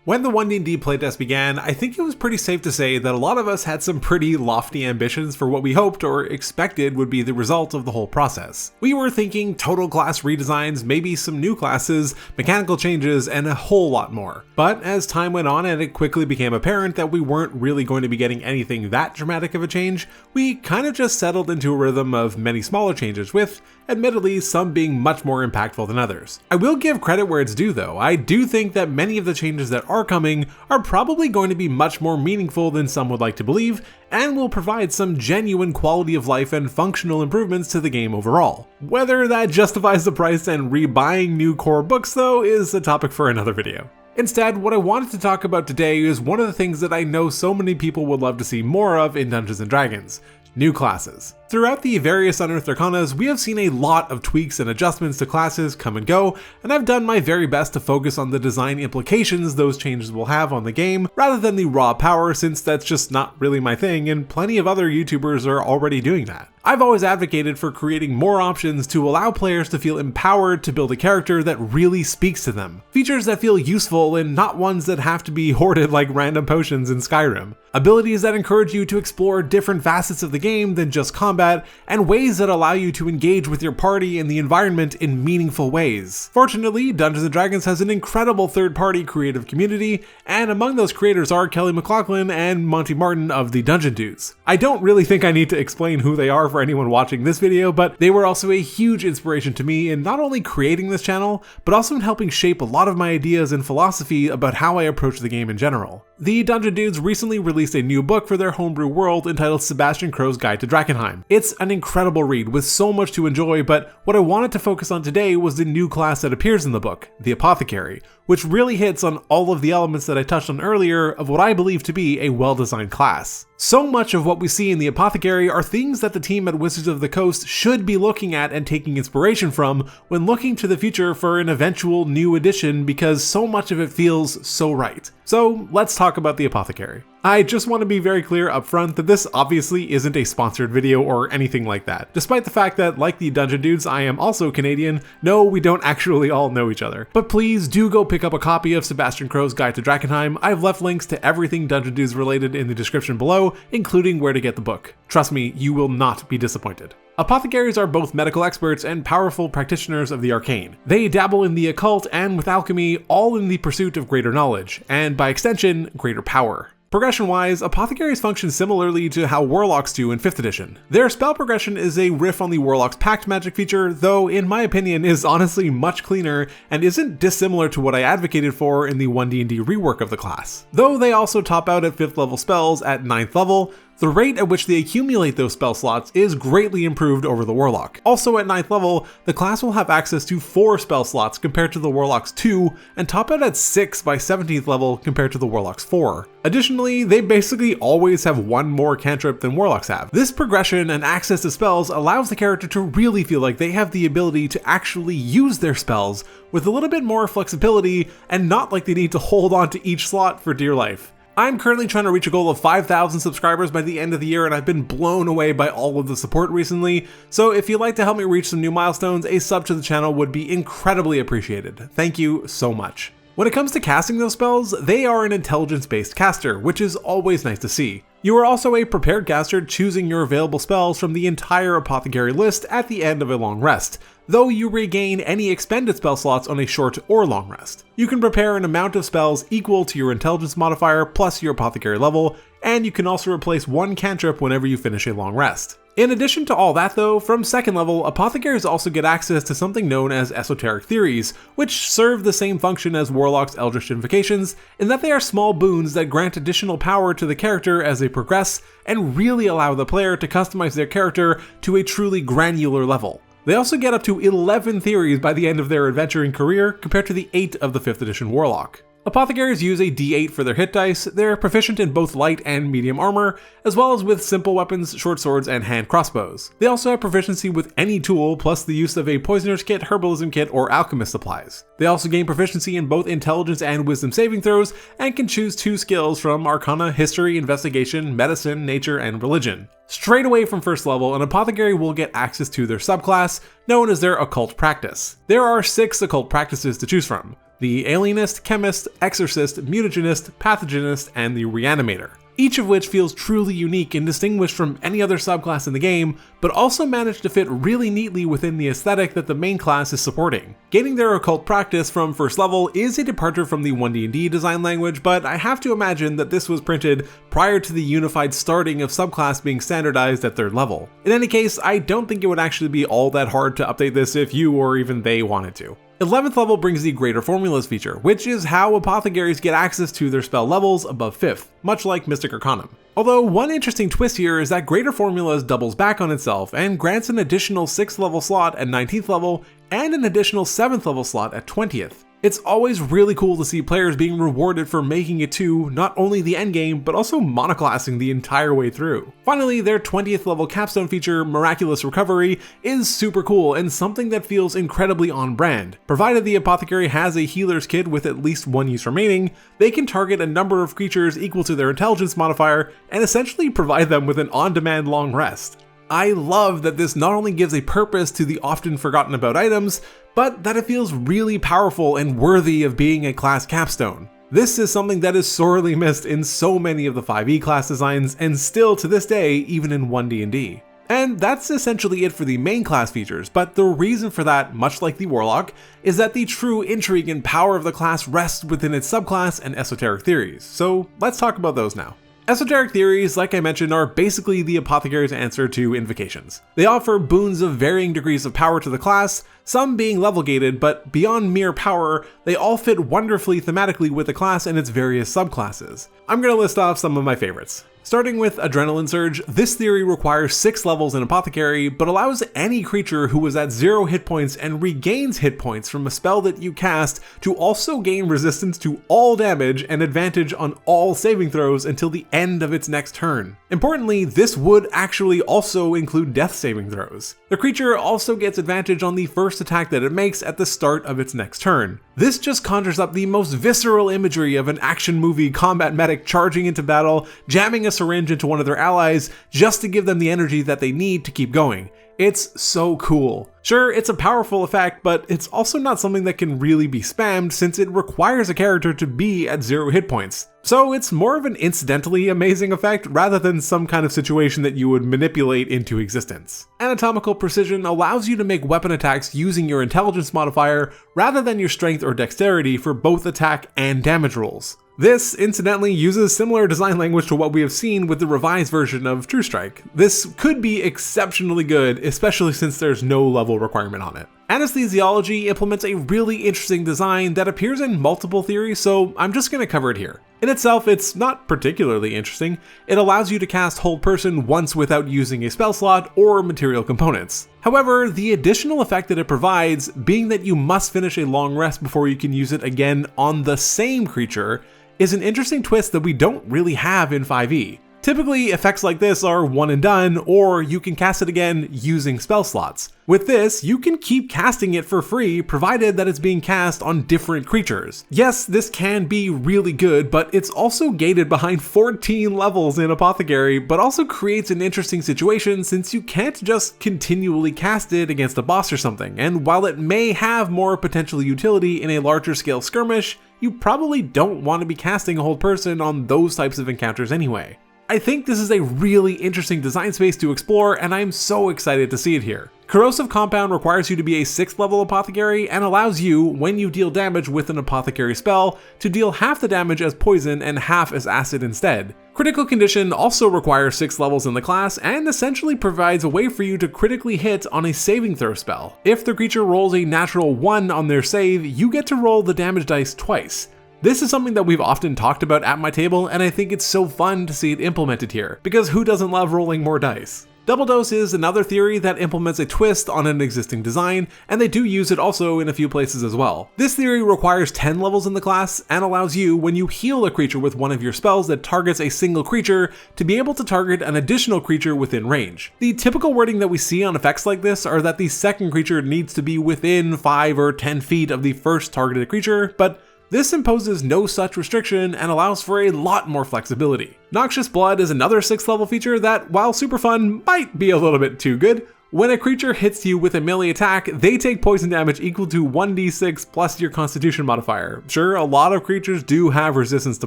When the 1D&D playtest began, I think it was pretty safe to say that a lot of us had some pretty lofty ambitions for what we hoped or expected would be the result of the whole process. We were thinking total class redesigns, maybe some new classes, mechanical changes, and a whole lot more. But as time went on and it quickly became apparent that we weren't really going to be getting anything that dramatic of a change, we kind of just settled into a rhythm of many smaller changes with, admittedly, some being much more impactful than others. I will give credit where it's due though. I do think that many of the changes that are coming are probably going to be much more meaningful than some would like to believe, and will provide some genuine quality of life and functional improvements to the game overall. Whether that justifies the price and rebuying new core books though is a topic for another video. Instead, what I wanted to talk about today is one of the things that I know so many people would love to see more of in Dungeons & Dragons: new classes. Throughout the various Unearthed Arcanas, we have seen a lot of tweaks and adjustments to classes come and go, and I've done my very best to focus on the design implications those changes will have on the game, rather than the raw power, since that's just not really my thing, and plenty of other YouTubers are already doing that. I've always advocated for creating more options to allow players to feel empowered to build a character that really speaks to them. Features that feel useful and not ones that have to be hoarded like random potions in Skyrim. Abilities that encourage you to explore different facets of the game than just combat, and ways that allow you to engage with your party and the environment in meaningful ways. Fortunately, Dungeons & Dragons has an incredible third-party creative community, and among those creators are Kelly MacLachlan and Monty Martin of the Dungeon Dudes. I don't really think I need to explain who they are for anyone watching this video, but they were also a huge inspiration to me in not only creating this channel, but also in helping shape a lot of my ideas and philosophy about how I approach the game in general. The Dungeon Dudes recently released a new book for their homebrew world entitled Sebastian Crowe's Guide to Drakkenheim. It's an incredible read with so much to enjoy, but what I wanted to focus on today was the new class that appears in the book, the Apothecary, which really hits on all of the elements that I touched on earlier of what I believe to be a well-designed class. So much of what we see in the Apothecary are things that the team at Wizards of the Coast should be looking at and taking inspiration from when looking to the future for an eventual new edition, because so much of it feels so right. So let's talk about the Apothecary. I just want to be very clear up front that this obviously isn't a sponsored video or anything like that. Despite the fact that, like the Dungeon Dudes, I am also Canadian, no, we don't actually all know each other. But please do go pick up a copy of Sebastian Crowe's Guide to Drakkenheim. I've left links to everything Dungeon Dudes related in the description below, including where to get the book. Trust me, you will not be disappointed. Apothecaries are both medical experts and powerful practitioners of the arcane. They dabble in the occult and with alchemy, all in the pursuit of greater knowledge, and by extension, greater power. Progression-wise, Apothecaries function similarly to how Warlocks do in 5th edition. Their spell progression is a riff on the Warlock's Pact magic feature, though in my opinion is honestly much cleaner and isn't dissimilar to what I advocated for in the 1D&D rework of the class. Though they also top out at 5th level spells at 9th level, the rate at which they accumulate those spell slots is greatly improved over the Warlock. Also at 9th level, the class will have access to 4 spell slots compared to the Warlock's 2, and top out at 6 by 17th level compared to the Warlock's 4. Additionally, they basically always have one more cantrip than Warlocks have. This progression and access to spells allows the character to really feel like they have the ability to actually use their spells with a little bit more flexibility and not like they need to hold on to each slot for dear life. I'm currently trying to reach a goal of 5,000 subscribers by the end of the year, and I've been blown away by all of the support recently, so if you'd like to help me reach some new milestones, a sub to the channel would be incredibly appreciated. Thank you so much. When it comes to casting those spells, they are an intelligence-based caster, which is always nice to see. You are also a prepared caster, choosing your available spells from the entire Apothecary list at the end of a long rest, though you regain any expended spell slots on a short or long rest. You can prepare an amount of spells equal to your intelligence modifier plus your Apothecary level, and you can also replace one cantrip whenever you finish a long rest. In addition to all that though, from 2nd level, Apothecaries also get access to something known as Esoteric Theories, which serve the same function as Warlock's Eldritch Invocations, in that they are small boons that grant additional power to the character as they progress, and really allow the player to customize their character to a truly granular level. They also get up to 11 theories by the end of their adventuring career, compared to the 8 of the 5th edition Warlock. Apothecaries use a d8 for their hit dice. They're proficient in both light and medium armor, as well as with simple weapons, short swords, and hand crossbows. They also have proficiency with any tool, plus the use of a poisoner's kit, herbalism kit, or alchemist supplies. They also gain proficiency in both intelligence and wisdom saving throws, and can choose 2 skills from Arcana, History, Investigation, Medicine, Nature, and Religion. Straight away from 1st level, an Apothecary will get access to their subclass, known as their Occult Practice. There are 6 occult practices to choose from. the Alienist, Chemist, Exorcist, Mutagenist, Pathogenist, and the Reanimator, each of which feels truly unique and distinguished from any other subclass in the game, but also manage to fit really neatly within the aesthetic that the main class is supporting. Gaining their occult practice from first level is a departure from the 1D&D design language, but I have to imagine that this was printed prior to the unified starting of subclass being standardized at 3rd level. In any case, I don't think it would actually be all that hard to update this if you or even they wanted to. 11th level brings the Greater Formulas feature, which is how apothecaries get access to their spell levels above 5th, much like Mystic Arcanum. Although one interesting twist here is that Greater Formulas doubles back on itself and grants an additional 6th level slot at 19th level and an additional 7th level slot at 20th. It's always really cool to see players being rewarded for making it to not only the endgame, but also monoclassing the entire way through. Finally, their 20th level capstone feature, Miraculous Recovery, is super cool and something that feels incredibly on brand. Provided the apothecary has a healer's kit with at least 1 use remaining, they can target a number of creatures equal to their intelligence modifier and essentially provide them with an on-demand long rest. I love that this not only gives a purpose to the often forgotten about items, but that it feels really powerful and worthy of being a class capstone. This is something that is sorely missed in so many of the 5e class designs, and still to this day even in 1D&D. And that's essentially it for the main class features, but the reason for that, much like the Warlock, is that the true intrigue and power of the class rests within its subclass and esoteric theories, so let's talk about those now. Esoteric Theories, like I mentioned, are basically the apothecary's answer to invocations. They offer boons of varying degrees of power to the class, some being level gated, but beyond mere power, they all fit wonderfully thematically with the class and its various subclasses. I'm going to list off some of my favorites. Starting with Adrenaline Surge, this theory requires 6 levels in Apothecary, but allows any creature who was at 0 hit points and regains hit points from a spell that you cast to also gain resistance to all damage and advantage on all saving throws until the end of its next turn. Importantly, this would actually also include death saving throws. The creature also gets advantage on the first attack that it makes at the start of its next turn. This just conjures up the most visceral imagery of an action movie combat medic charging into battle, jamming a syringe into one of their allies just to give them the energy that they need to keep going. It's so cool. Sure, it's a powerful effect, but it's also not something that can really be spammed since it requires a character to be at 0 hit points. So it's more of an incidentally amazing effect rather than some kind of situation that you would manipulate into existence. Anatomical Precision allows you to make weapon attacks using your intelligence modifier rather than your strength or dexterity for both attack and damage rolls. This, incidentally, uses similar design language to what we have seen with the revised version of True Strike. This could be exceptionally good, especially since there's no level requirement on it. Anesthesiology implements a really interesting design that appears in multiple theories, so I'm just going to cover it here. In itself, it's not particularly interesting. It allows you to cast Hold Person once without using a spell slot or material components. However, the additional effect that it provides, being that you must finish a long rest before you can use it again on the same creature, is an interesting twist that we don't really have in 5e. Typically, effects like this are one and done, or you can cast it again using spell slots. With this, you can keep casting it for free, provided that it's being cast on different creatures. Yes, this can be really good, but it's also gated behind 14 levels in Apothecary, but also creates an interesting situation since you can't just continually cast it against a boss or something, and while it may have more potential utility in a larger scale skirmish, you probably don't want to be casting a Hold Person on those types of encounters anyway. I think this is a really interesting design space to explore, and I'm so excited to see it here. Corrosive Compound requires you to be a 6th level apothecary and allows you, when you deal damage with an apothecary spell, to deal half the damage as poison and half as acid instead. Critical Condition also requires 6 levels in the class and essentially provides a way for you to critically hit on a saving throw spell. If the creature rolls a natural 1 on their save, you get to roll the damage dice twice. This is something that we've often talked about at my table, and I think it's so fun to see it implemented here, because who doesn't love rolling more dice? Double Dose is another theory that implements a twist on an existing design, and they do use it also in a few places as well. This theory requires 10 levels in the class and allows you, when you heal a creature with one of your spells that targets a single creature, to be able to target an additional creature within range. The typical wording that we see on effects like this are that the second creature needs to be within 5 or 10 feet of the first targeted creature, but this imposes no such restriction and allows for a lot more flexibility. Noxious Blood is another 6th level feature that, while super fun, might be a little bit too good. When a creature hits you with a melee attack, they take poison damage equal to 1d6 plus your constitution modifier. Sure, a lot of creatures do have resistance to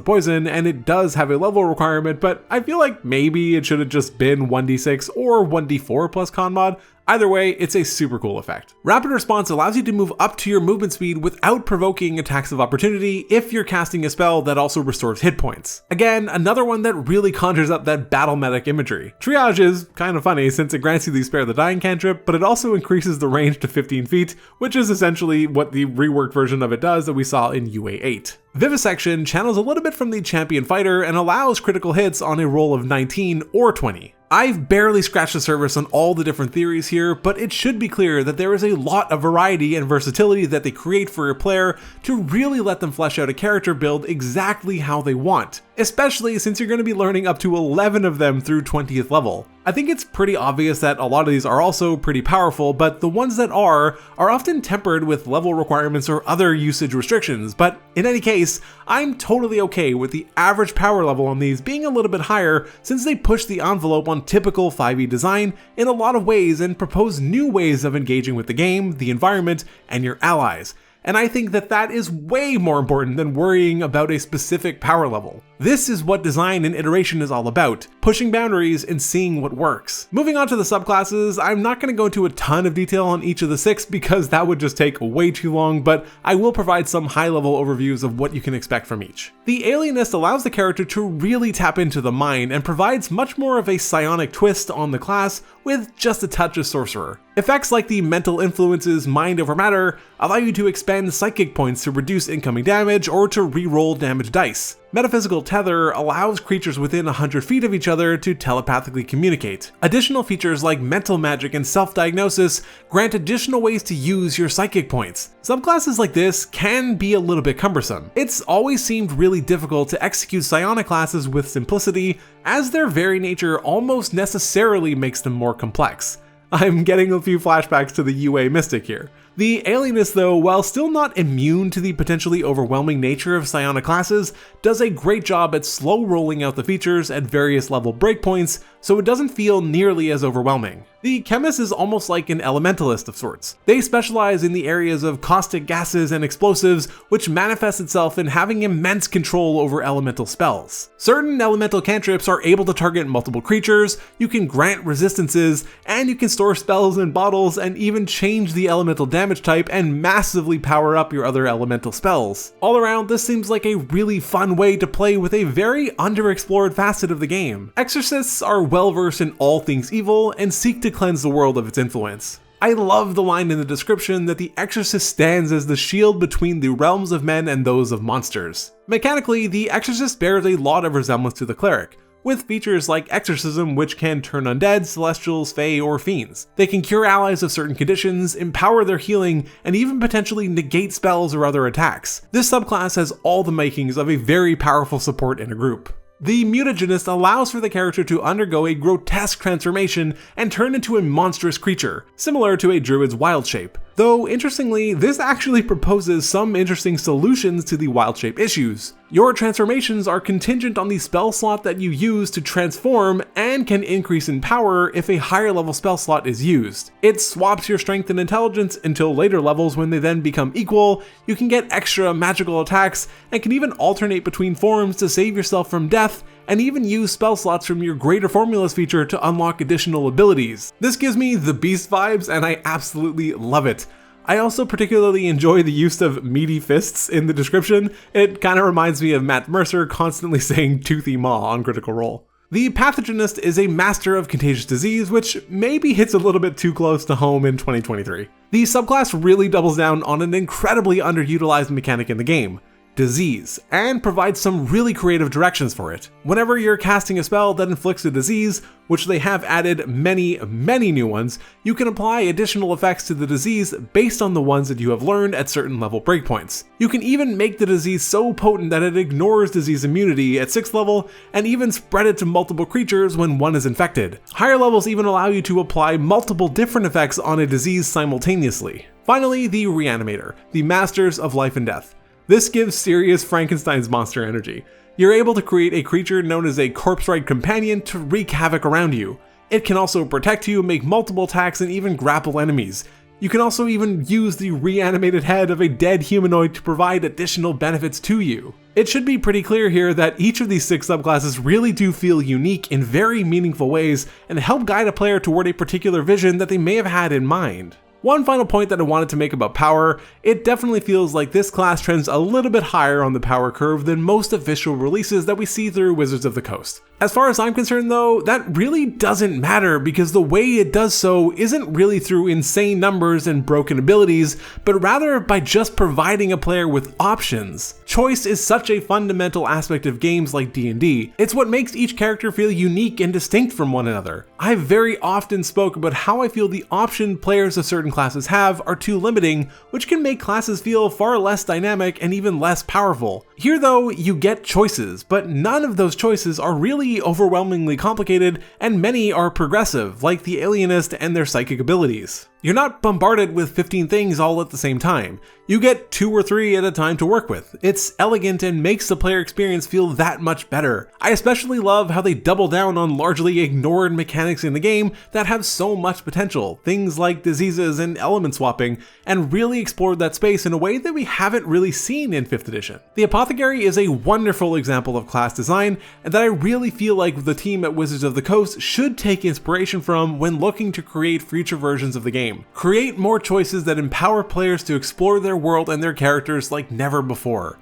poison, and it does have a level requirement, but I feel like maybe it should have just been 1d6 or 1d4 plus con mod. Either way, it's a super cool effect. Rapid Response allows you to move up to your movement speed without provoking attacks of opportunity if you're casting a spell that also restores hit points. Again, another one that really conjures up that battle medic imagery. Triage is kind of funny since it grants you the Spare the Dying cantrip, but it also increases the range to 15 feet, which is essentially what the reworked version of it does that we saw in UA 8. Vivisection channels a little bit from the Champion Fighter and allows critical hits on a roll of 19 or 20. I've barely scratched the surface on all the different theories here, but it should be clear that there is a lot of variety and versatility that they create for a player to really let them flesh out a character build exactly how they want, especially since you're going to be learning up to 11 of them through 20th level. I think it's pretty obvious that a lot of these are also pretty powerful, but the ones that are often tempered with level requirements or other usage restrictions, but in any case, I'm totally okay with the average power level on these being a little bit higher since they push the envelope on typical 5e design in a lot of ways and propose new ways of engaging with the game, the environment, and your allies. And I think that that is way more important than worrying about a specific power level. This is what design and iteration is all about, pushing boundaries and seeing what works. Moving on to the subclasses, I'm not going to go into a ton of detail on each of the 6 because that would just take way too long, but I will provide some high-level overviews of what you can expect from each. The Alienist allows the character to really tap into the mind and provides much more of a psionic twist on the class with just a touch of Sorcerer. Effects like the Mental Influences Mind Over Matter allow you to expend psychic points to reduce incoming damage or to re-roll damage dice. Metaphysical Tether allows creatures within 100 feet of each other to telepathically communicate. Additional features like Mental Magic and Self-Diagnosis grant additional ways to use your psychic points. Subclasses like this can be a little bit cumbersome. It's always seemed really difficult to execute psionic classes with simplicity, as their very nature almost necessarily makes them more complex. I'm getting a few flashbacks to the UA Mystic here. The Alienist, though, while still not immune to the potentially overwhelming nature of psionic classes, does a great job at slow rolling out the features at various level breakpoints, so it doesn't feel nearly as overwhelming. The Chemist is almost like an elementalist of sorts. They specialize in the areas of caustic gases and explosives, which manifests itself in having immense control over elemental spells. Certain elemental cantrips are able to target multiple creatures, you can grant resistances, and you can store spells in bottles and even change the elemental damage type and massively power up your other elemental spells. All around, this seems like a really fun way to play with a very underexplored facet of the game. Exorcists are well versed in all things evil and seek to cleanse the world of its influence. I love the line in the description that the Exorcist stands as the shield between the realms of men and those of monsters. Mechanically, the Exorcist bears a lot of resemblance to the Cleric, with features like Exorcism, which can turn undead, celestials, fae, or fiends. They can cure allies of certain conditions, empower their healing, and even potentially negate spells or other attacks. This subclass has all the makings of a very powerful support in a group. The Mutagenist allows for the character to undergo a grotesque transformation and turn into a monstrous creature, similar to a druid's wild shape. Though, interestingly, this actually proposes some interesting solutions to the wild shape issues. Your transformations are contingent on the spell slot that you use to transform and can increase in power if a higher level spell slot is used. It swaps your strength and intelligence until later levels when they then become equal, you can get extra magical attacks, and can even alternate between forms to save yourself from death, and even use spell slots from your Greater Formulas feature to unlock additional abilities. This gives me the Beast vibes, and I absolutely love it. I also particularly enjoy the use of meaty fists in the description. It kind of reminds me of Matt Mercer constantly saying toothy maw on Critical Role. The Pathogenist is a master of contagious disease, which maybe hits a little bit too close to home in 2023. The subclass really doubles down on an incredibly underutilized mechanic in the game: disease, and provides some really creative directions for it. Whenever you're casting a spell that inflicts a disease, which they have added many new ones, you can apply additional effects to the disease based on the ones that you have learned at certain level breakpoints. You can even make the disease so potent that it ignores disease immunity at 6th level, and even spread it to multiple creatures when one is infected. Higher levels even allow you to apply multiple different effects on a disease simultaneously. Finally, the Reanimator, the Masters of Life and Death. This gives serious Frankenstein's monster energy. You're able to create a creature known as a corpse-rite companion to wreak havoc around you. It can also protect you, make multiple attacks, and even grapple enemies. You can also even use the reanimated head of a dead humanoid to provide additional benefits to you. It should be pretty clear here that each of these 6 subclasses really do feel unique in very meaningful ways and help guide a player toward a particular vision that they may have had in mind. One final point that I wanted to make about power, it definitely feels like this class trends a little bit higher on the power curve than most official releases that we see through Wizards of the Coast. As far as I'm concerned though, that really doesn't matter because the way it does so isn't really through insane numbers and broken abilities, but rather by just providing a player with options. Choice is such a fundamental aspect of games like D&D. It's what makes each character feel unique and distinct from one another. I very often spoke about how I feel the option players of certain classes have are too limiting, which can make classes feel far less dynamic and even less powerful. Here though, you get choices, but none of those choices are really overwhelmingly complicated, and many are progressive, like the alienist and their psychic abilities. You're not bombarded with 15 things all at the same time. You get 2 or 3 at a time to work with. It's elegant and makes the player experience feel that much better. I especially love how they double down on largely ignored mechanics in the game that have so much potential, things like diseases and element swapping, and really explored that space in a way that we haven't really seen in 5th edition. The Apothecary is a wonderful example of class design, and that I really feel like the team at Wizards of the Coast should take inspiration from when looking to create future versions of the game. Create more choices that empower players to explore their world and their characters like never before.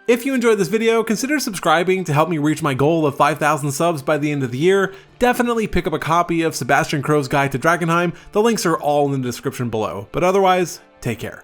If you enjoyed this video, consider subscribing to help me reach my goal of 5,000 subs by the end of the year. Definitely pick up a copy of Sebastian Crowe's Guide to Drakkenheim. The links are all in the description below. But otherwise, take care.